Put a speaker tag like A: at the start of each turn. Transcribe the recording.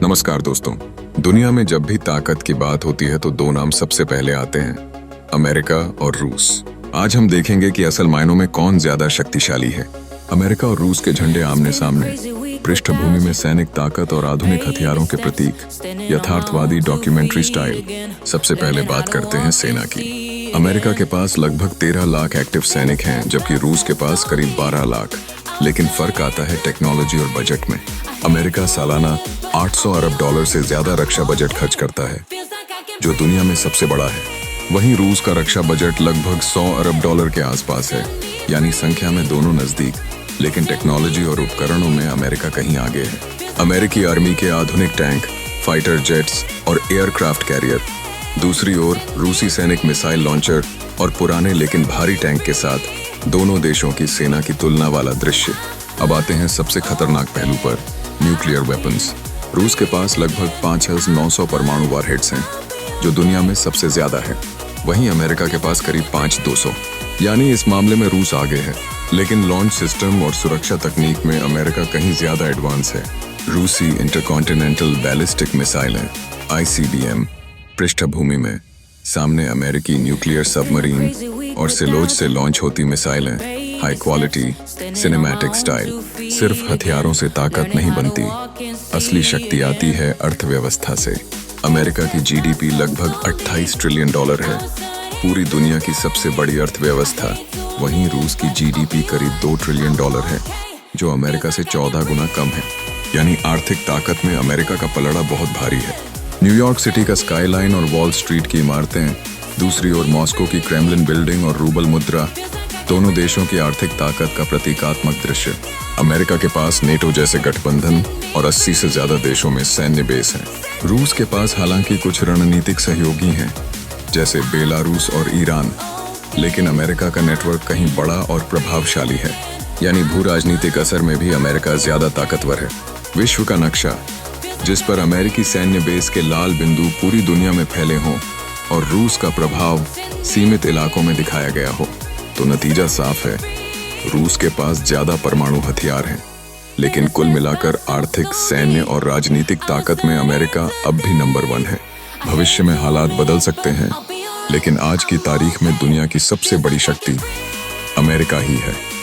A: नमस्कार दोस्तों। दुनिया में जब भी ताकत की बात होती है तो दो नाम सबसे पहले आते हैं, अमेरिका और रूस। आज हम देखेंगे कि असल मायनों में कौन ज्यादा शक्तिशाली है। अमेरिका और रूस के झंडे आमने सामने, पृष्ठभूमि में सैनिक ताकत और आधुनिक हथियारों के प्रतीक, यथार्थवादी डॉक्यूमेंट्री स्टाइल। सबसे पहले बात करते हैं सेना की। अमेरिका के पास लगभग 13 लाख एक्टिव सैनिक हैं, जबकि रूस के पास करीब 12 लाख। लेकिन फर्क आता है टेक्नोलॉजी और बजट में। अमेरिका सालाना $800 अरब से ज्यादा रक्षा बजट खर्च करता है, जो दुनिया में सबसे बड़ा है। वहीं रूस का रक्षा बजट लगभग $100 अरब के आसपास है, यानी संख्या में दोनों नजदीक, लेकिन टेक्नोलॉजी और उपकरणों में अमेरिका कहीं आगे है। अमेरिकी आर्मी के आधुनिक टैंक, फाइटर जेट्स और एयरक्राफ्ट कैरियर, दूसरी ओर रूसी सैनिक मिसाइल लॉन्चर और पुराने लेकिन भारी टैंक के साथ दोनों देशों की सेना की तुलना वाला दृश्य। अब आते हैं सबसे खतरनाक पहलू पर, न्यूक्लियर वेपन्स। रूस के पास लगभग 5900 परमाणु वारहेड्स हैं, जो दुनिया में सबसे ज्यादा है। वहीं अमेरिका के पास करीब 5200, यानी इस मामले में रूस आगे है। लेकिन लॉन्च सिस्टम और सुरक्षा तकनीक में अमेरिका कहीं ज्यादा एडवांस है। रूसी इंटरकॉन्टिनेंटल बैलिस्टिक मिसाइलें ICBM पृष्ठभूमि में, सामने अमेरिकी न्यूक्लियर सबमरीन और सिलोज से लॉन्च होती मिसाइलें हाई क्वालिटी सिनेमैटिक स्टाइल। सिर्फ हथियारों से ताकत नहीं बनती, असली शक्ति आती है अर्थव्यवस्था से। अमेरिका की GDP लगभग $28 ट्रिलियन है, पूरी दुनिया की सबसे बड़ी अर्थव्यवस्था। वहीं रूस की GDP करीब $2 ट्रिलियन है, जो अमेरिका से 14 गुना कम है। यानी आर्थिक ताकत में अमेरिका का पलड़ा बहुत भारी है। न्यूयॉर्क सिटी का स्काईलाइन और वॉल स्ट्रीट की इमारतें, दूसरी ओर मॉस्को की क्रेमलिन बिल्डिंग और रूबल मुद्रा, दोनों देशों की आर्थिक ताकत का प्रतीकात्मक दृश्य। अमेरिका के पास नेटो जैसे गठबंधन और 80 से ज्यादा देशों में सैन्य बेस हैं। रूस के पास हालांकि कुछ रणनीतिक सहयोगी हैं, जैसे बेलारूस और ईरान, लेकिन अमेरिका का नेटवर्क कहीं बड़ा और प्रभावशाली है। यानी भू राजनीतिक असर में भी अमेरिका ज्यादा ताकतवर है। विश्व का नक्शा, जिस पर अमेरिकी सैन्य बेस के लाल बिंदु पूरी दुनिया में फैले हों और रूस का प्रभाव सीमित इलाकों में दिखाया गया हो, तो नतीजा साफ है, रूस के पास ज्यादा परमाणु हथियार हैं। लेकिन कुल मिलाकर आर्थिक, सैन्य और राजनीतिक ताकत में अमेरिका अब भी नंबर 1 है। भविष्य में हालात बदल सकते हैं, लेकिन आज की तारीख में दुनिया की सबसे बड़ी शक्ति अमेरिका ही है।